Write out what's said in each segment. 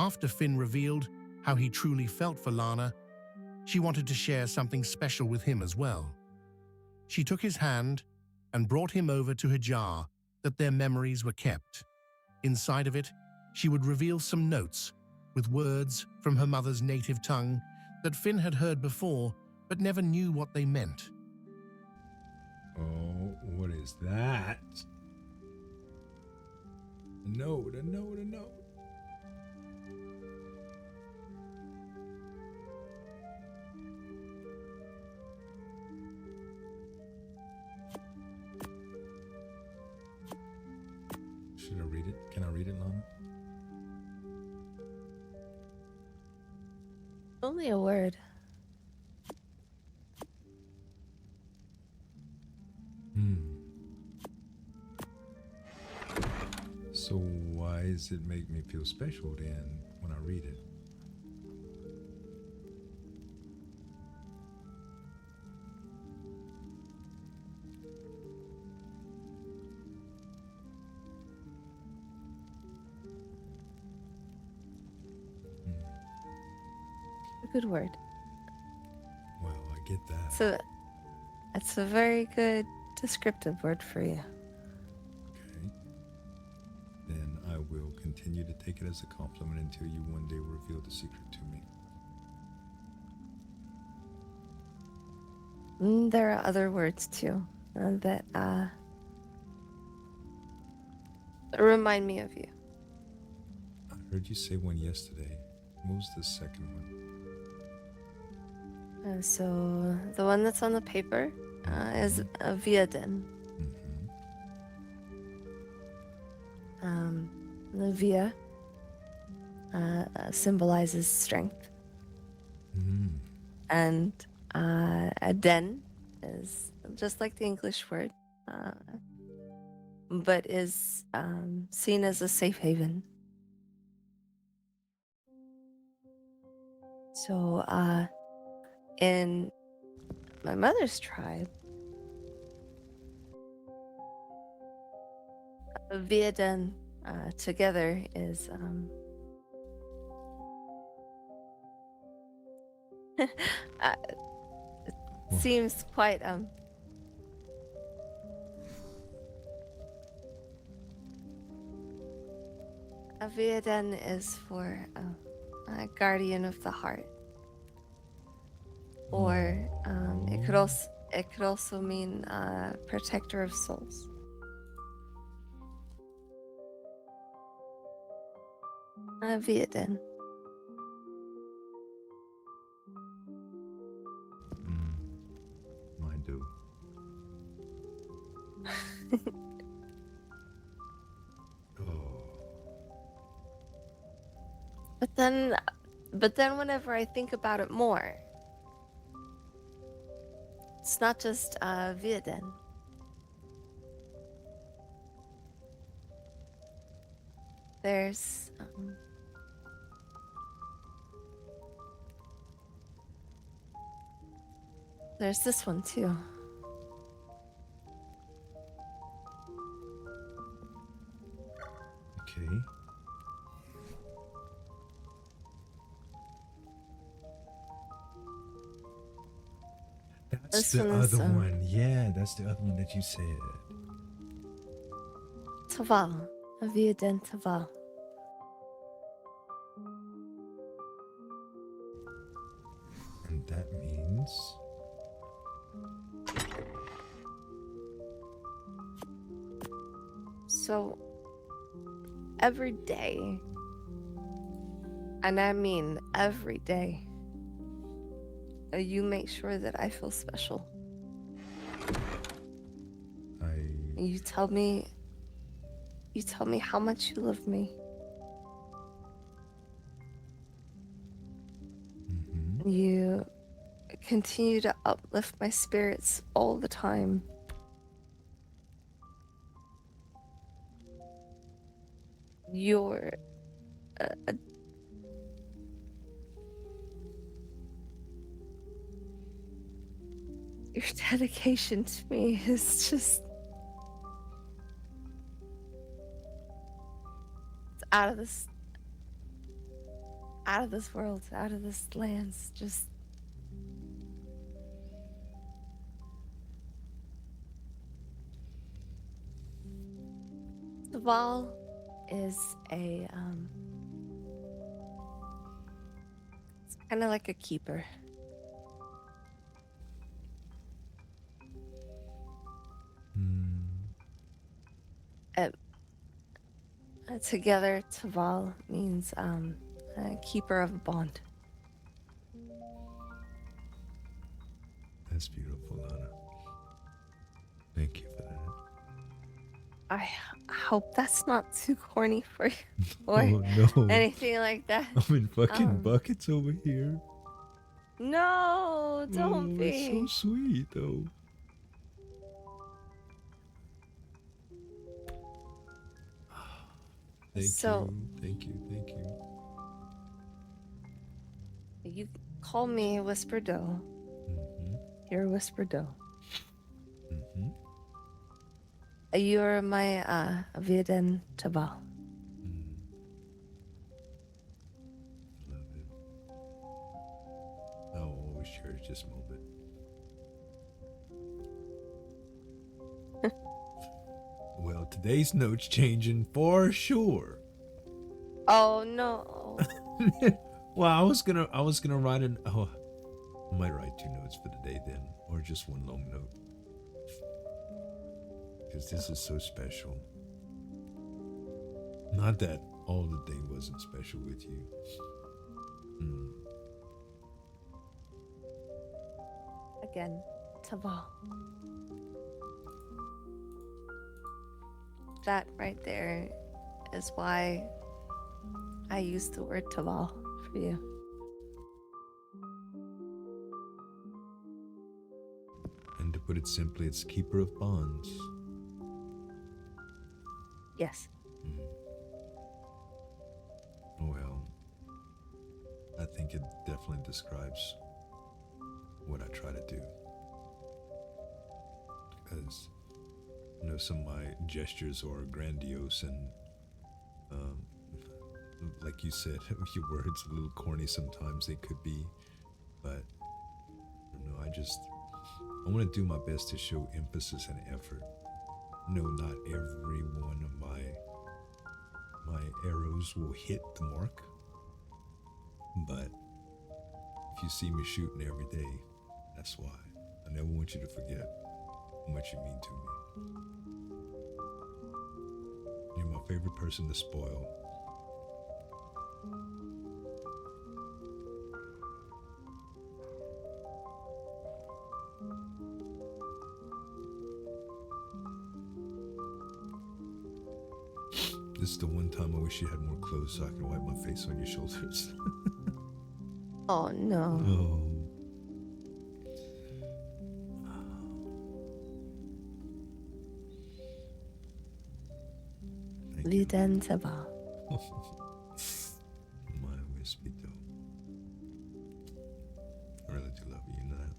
After Finn revealed how he truly felt for Lana, she wanted to share something special with him as well. She took his hand and brought him over to her jar that their memories were kept. Inside of it, she would reveal some notes with words from her mother's native tongue that Finn had heard before but never knew what they meant. Oh, what is that? A note, a note, a note. Should I read it? Can I read it, Lana? Only a word. So why does it make me feel special then when I read it? A good word. Well, I get that. So it's a very good descriptive word for you. Okay. Then I will continue to take it as a compliment until you one day reveal the secret to me. There are other words too that remind me of you. I heard you say one yesterday. What was the second one? So the one that's on the paper is a Viaden. The Via symbolizes strength. And a den is just like the English word, but is seen as a safe haven. So in my mother's tribe, Via Den together is seems quite a Via Den is for a guardian of the heart, or it could also mean protector of souls. Via Den. Mine do. But then whenever I think about it more, it's not just Via Den. There's this one too. Okay. That's the other one. Yeah, that's the other one that you said. Taval. A Via Den Taval. And that means... So, every day, and I mean every day, you make sure that I feel special. You tell me how much you love me. You continue to uplift my spirits all the time. Your dedication to me is just, it's out of this. out of this world, out of this lands. Just the ball is a it's kind of like a keeper. Uh, Together, Taval means a keeper of a bond. That's beautiful, Lana. Thank you for that. I hope that's not too corny for you or Oh no. anything like that. I'm in fucking Um, buckets over here. No, don't Oh, it's so be. sweet though. Thank So you. Thank you. Thank you. you call me Whisper Doe. Mm-hmm. You're Whisper Doe. Mm-hmm. You're my Viden Taval. Love it. I'll always cherish this moment. Well, today's note's changing for sure. Oh no. Well, I was gonna write an I might write 2 notes for the day then, or just one long note. Because this is so special. Not that all the day wasn't special with you. Again, Taval. That right there is why I use the word Taval for you. And to put it simply, it's keeper of bonds. Yes. Well, I think it definitely describes what I try to do. Because I know some of my gestures are grandiose and, like you said, your words a little corny sometimes they could be, but I don't know, I want to do my best to show emphasis and effort. No, not every one of my arrows will hit the mark, but if you see me shooting every day, that's why. I never want you to forget how much you mean to me. You're my favorite person to spoil. This is the one time I wish you had more clothes so I could wipe my face on your shoulders. Oh no. Oh. Thank you. Viden Taval. My wispy dough. I really do love you, you know that?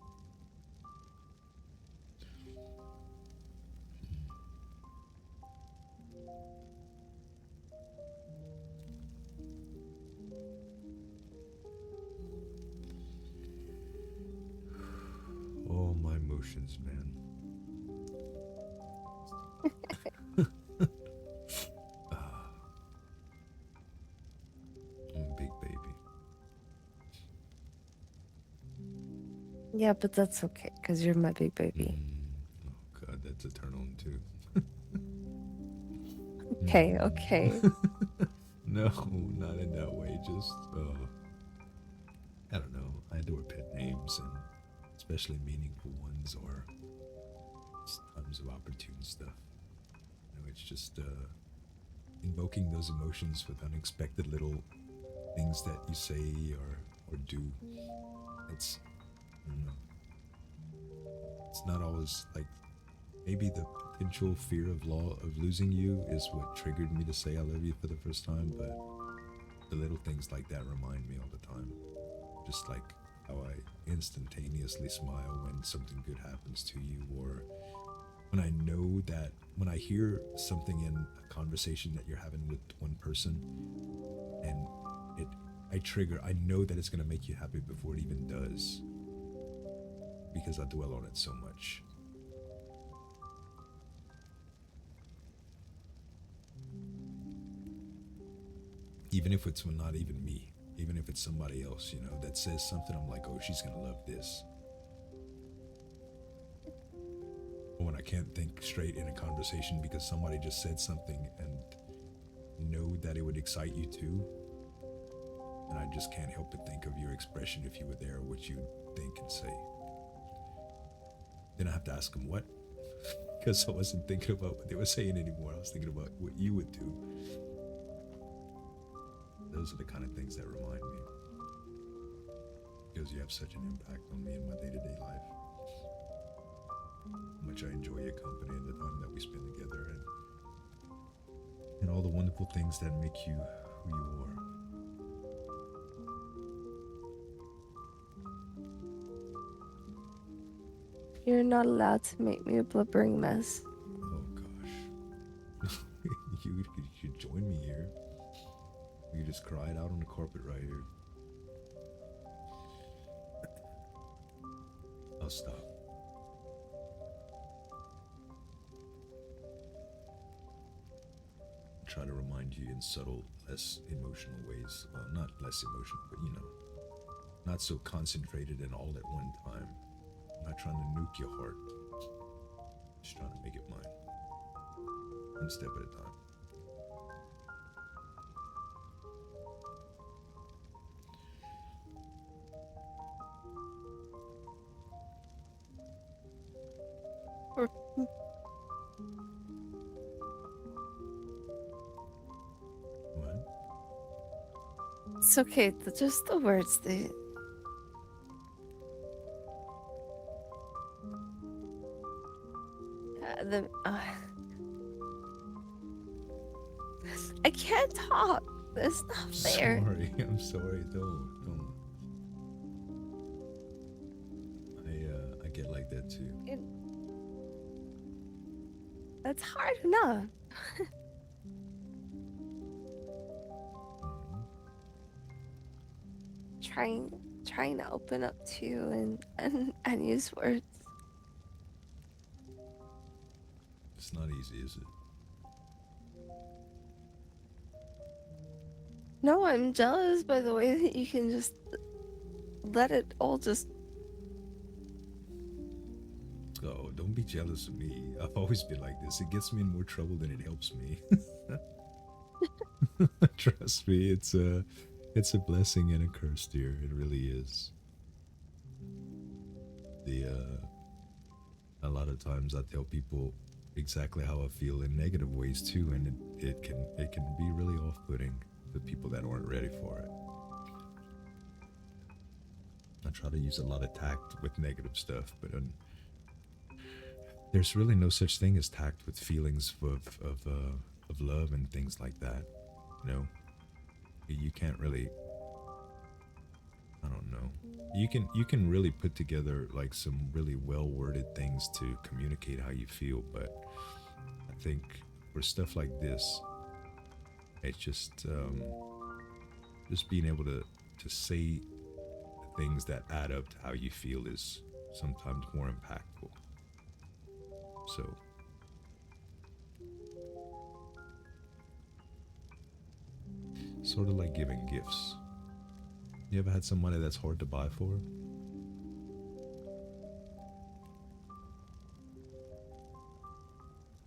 All my emotions, man. I'm a big baby. Yeah, but that's okay, because you're my big baby. Oh god, that's eternal too. Okay, okay. No, not in that way. Just, I don't know. I adore pet names, and especially meaningful ones or tons of opportune stuff. You know, it's just invoking those emotions with unexpected little things that you say or do. It's, I don't know. It's not always like, maybe the potential fear of losing you is what triggered me to say I love you for the first time, but the little things like that remind me all the time. Just like how I instantaneously smile when something good happens to you, or when I know that when I hear something in a conversation that you're having with one person and it I know that it's gonna make you happy before it even does. Because I dwell on it so much. Even if it's not even me, even if it's somebody else, you know, that says something, I'm like, oh, she's gonna love this. Or when I can't think straight in a conversation because somebody just said something and know that it would excite you too, and I just can't help but think of your expression if you were there, what you think and say. Then I have to ask them what, because I wasn't thinking about what they were saying anymore. I was thinking about what you would do. Those are the kind of things that remind me, because you have such an impact on me in my day-to-day life. How much I enjoy your company and the time that we spend together, and all the wonderful things that make you who you are. You're not allowed to make me a blubbering mess. Oh gosh. you should join me here. You just cry it out on the carpet right here. I'll stop. Try to remind you in subtle, less emotional ways. Well, not less emotional, but you know, not so concentrated and all at one time. I'm not trying to nuke your heart. Just trying to make it mine. One step at a time. What? It's okay. Just the words. I can't talk. That's not fair. Sorry, I'm sorry. Don't. I get like that too. That's hard enough. Mhm. Trying to open up to you and use words. It's not easy, is it? No, I'm jealous by the way that you can just let it all just. Oh, don't be jealous of me. I've always been like this. It gets me in more trouble than it helps me. Trust me, it's a blessing and a curse, dear. It really is. A lot of times I tell people exactly how I feel in negative ways too, and it can be really off-putting to people that aren't ready for it. I try to use a lot of tact with negative stuff, but there's really no such thing as tact with feelings of love and things like that. You know, you can't really. I don't know. You can really put together like some really well worded things to communicate how you feel, but I think for stuff like this, it's just being able to say things that add up to how you feel is sometimes more impactful. So sort of like giving gifts. You ever had somebody that's hard to buy for?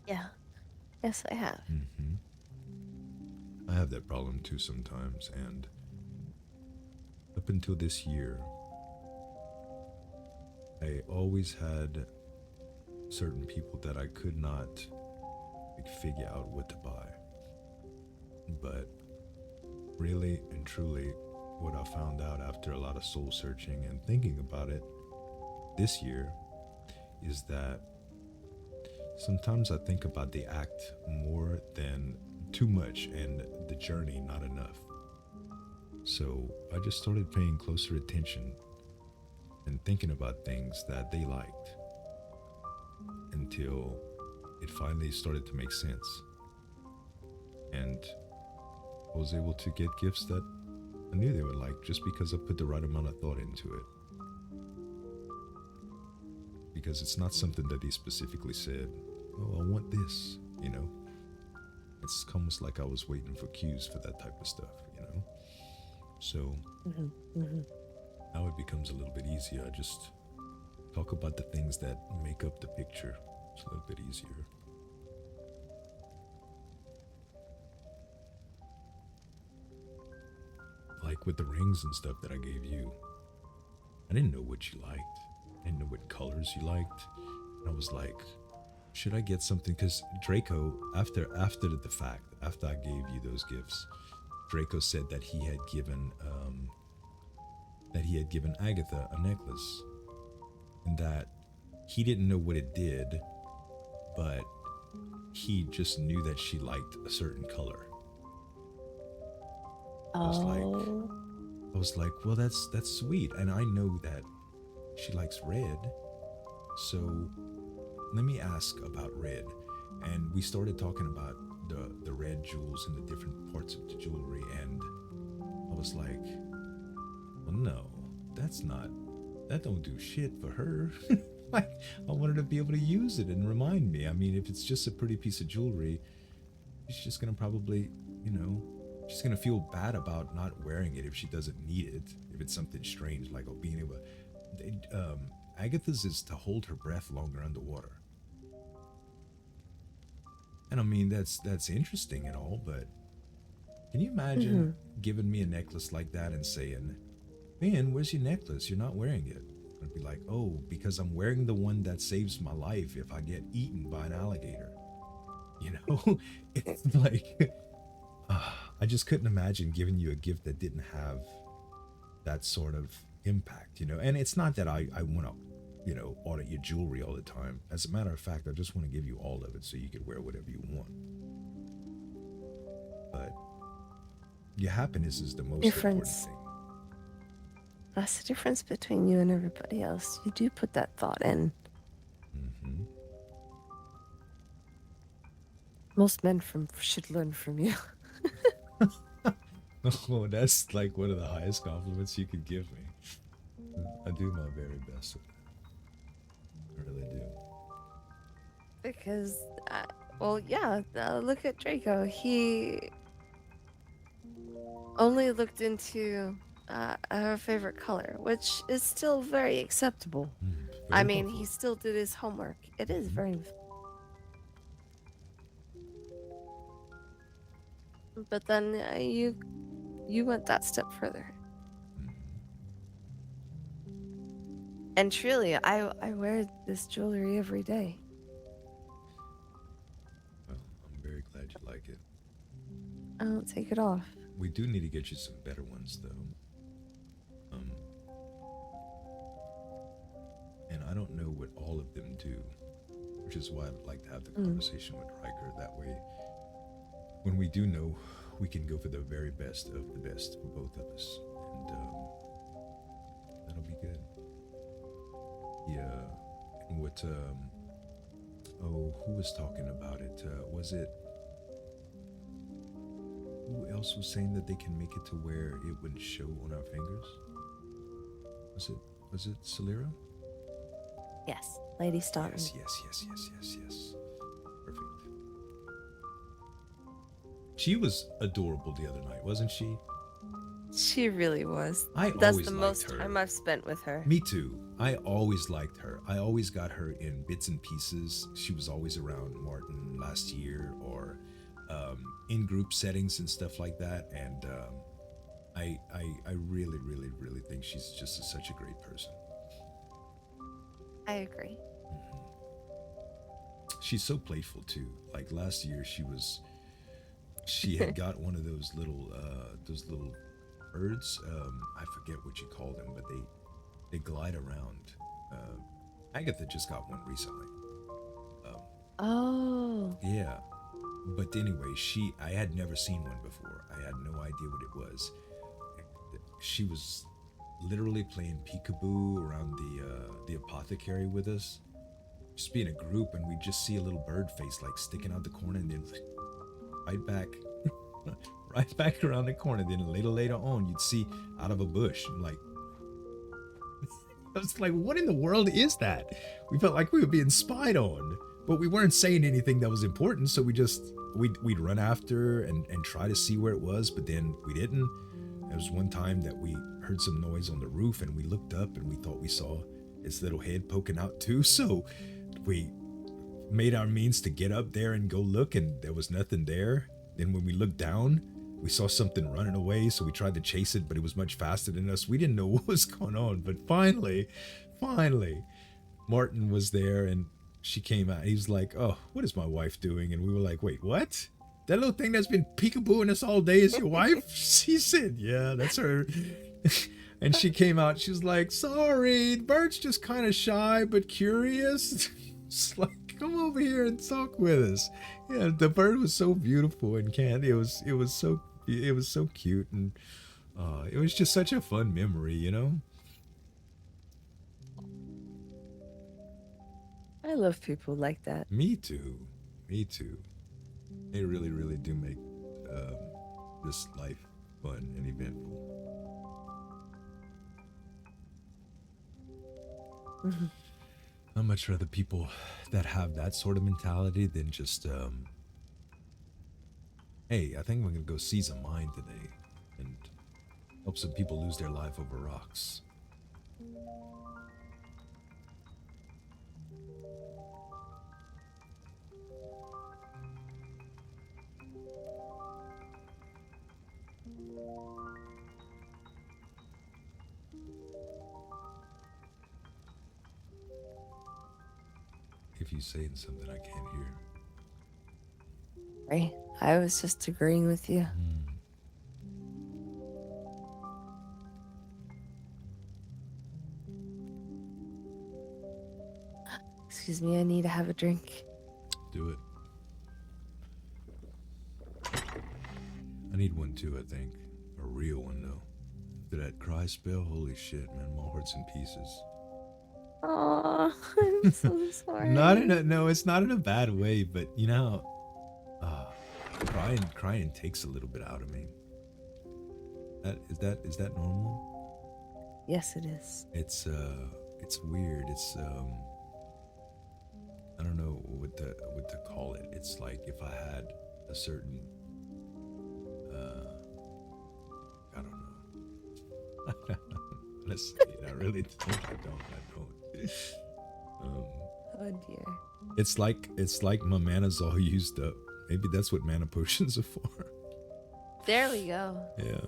Yeah. Yes, I have. Mm-hmm. I have that problem too sometimes, and up until this year, I always had certain people that I could not like, figure out what to buy. But really and truly, what I found out after a lot of soul searching and thinking about it this year is that sometimes I think about the act more than too much and the journey not enough. So I just started paying closer attention and thinking about things that they liked until it finally started to make sense. And I was able to get gifts that I knew they would like, just because I put the right amount of thought into it. Because it's not something that he specifically said, oh, I want this, you know? It's almost like I was waiting for cues for that type of stuff, you know? So now it becomes a little bit easier. I just talk about the things that make up the picture. It's a little bit easier. Like with the rings and stuff that I gave you, I didn't know what you liked. I didn't know what colors you liked. And I was like, should I get something? Because Draco, after the fact, after I gave you those gifts, Draco said that he had given Agatha a necklace, and that he didn't know what it did, but he just knew that she liked a certain color. I was like, well, that's sweet, and I know that she likes red, so let me ask about red. And we started talking about the red jewels and the different parts of the jewelry, and I was like, well, no, that don't do shit for her. Like, I wanted to be able to use it and remind me. I mean, if it's just a pretty piece of jewelry, she's just gonna probably, you know, she's gonna feel bad about not wearing it if she doesn't need it. If it's something strange, like being able to, Agatha's is to hold her breath longer underwater. And I mean, that's interesting and all, but can you imagine giving me a necklace like that and saying, man, where's your necklace? You're not wearing it. I'd be like, oh, because I'm wearing the one that saves my life if I get eaten by an alligator. You know, it's like, I just couldn't imagine giving you a gift that didn't have that sort of impact, you know. And it's not that I want to, you know, audit your jewelry all the time. As a matter of fact, I just want to give you all of it so you can wear whatever you want. But your happiness is the most important thing. That's the difference between you and everybody else. You do put that thought in. Most men should learn from you. Oh, that's like one of the highest compliments you could give me. I do my very best with it. I really do. Because, well, yeah, look at Draco. He only looked into her favorite color, which is still very acceptable. I mean, he still did his homework. It is very. But then you went that step further. And truly, I wear this jewelry every day. Well, I'm very glad you like it. I don't take it off. We do need to get you some better ones, though. And I don't know what all of them do, which is why I would like to have the conversation with Riker. That way, when we do know, we can go for the very best of the best for both of us. And that'll be good. Yeah. And what, who was talking about it? Was it, who else was saying that they can make it to where it wouldn't show on our fingers? Was it Celera? Yes, Lady Staunton. Yes. Perfect. She was adorable the other night, wasn't she? She really was. That's the most time I've spent with her. Me too. I always liked her. I always got her in bits and pieces. She was always around Martin last year, or in group settings and stuff like that. And I really, really, really think she's just such a great person. I agree. She's so playful too. Like last year, she had got one of those little birds. I forget what you call them, but they glide around. Agatha just got one recently. Oh. Yeah. But anyway, I had never seen one before. I had no idea what it was. She was literally playing peekaboo around the apothecary with us. Just be in a group, and we just see a little bird face like sticking out the corner, and then right back, right back around the corner. Then later on, you'd see out of a bush. I'm like, I was like, what in the world is that? We felt like we were being spied on, but we weren't saying anything that was important. So we'd run after and try to see where it was, but then we didn't. There was one time that we heard some noise on the roof and we looked up and we thought we saw its little head poking out too. So we made our means to get up there and go look, and there was nothing there. Then when we looked down, we saw something running away, so we tried to chase it, but it was much faster than us. We didn't know what was going on, but finally, Martin was there, and she came out. He was like, oh, what is my wife doing? And we were like, wait, what? That little thing that's been peekabooing us all day is your wife? She said, yeah, that's her. And she came out. She was like, sorry, Bert's just kind of shy but curious. It's like, come over here and talk with us. Yeah, the bird was so beautiful and candy. It was so cute, and it was just such a fun memory, you know. I love people like that. Me too. They really, really do make this life fun and eventful. Mm-hmm. I'd much rather people that have that sort of mentality than just, hey, I think we're gonna go seize a mine today and help some people lose their life over rocks. If you're saying something I can't hear. Right? I was just agreeing with you. Excuse me, I need to have a drink. Do it. I need one too, I think. A real one, though. After that cry spell, holy shit, man, my heart's in pieces. Aw, I'm so sorry. No, it's not in a bad way, but you know, crying takes a little bit out of me. Is that normal? Yes, it is. It's weird. It's I don't know what to call it. It's like if I had a certain I don't know. Honestly, I really don't. I don't. Oh dear. It's like my mana's all used up. Maybe that's what mana potions are for. There we go. Yeah.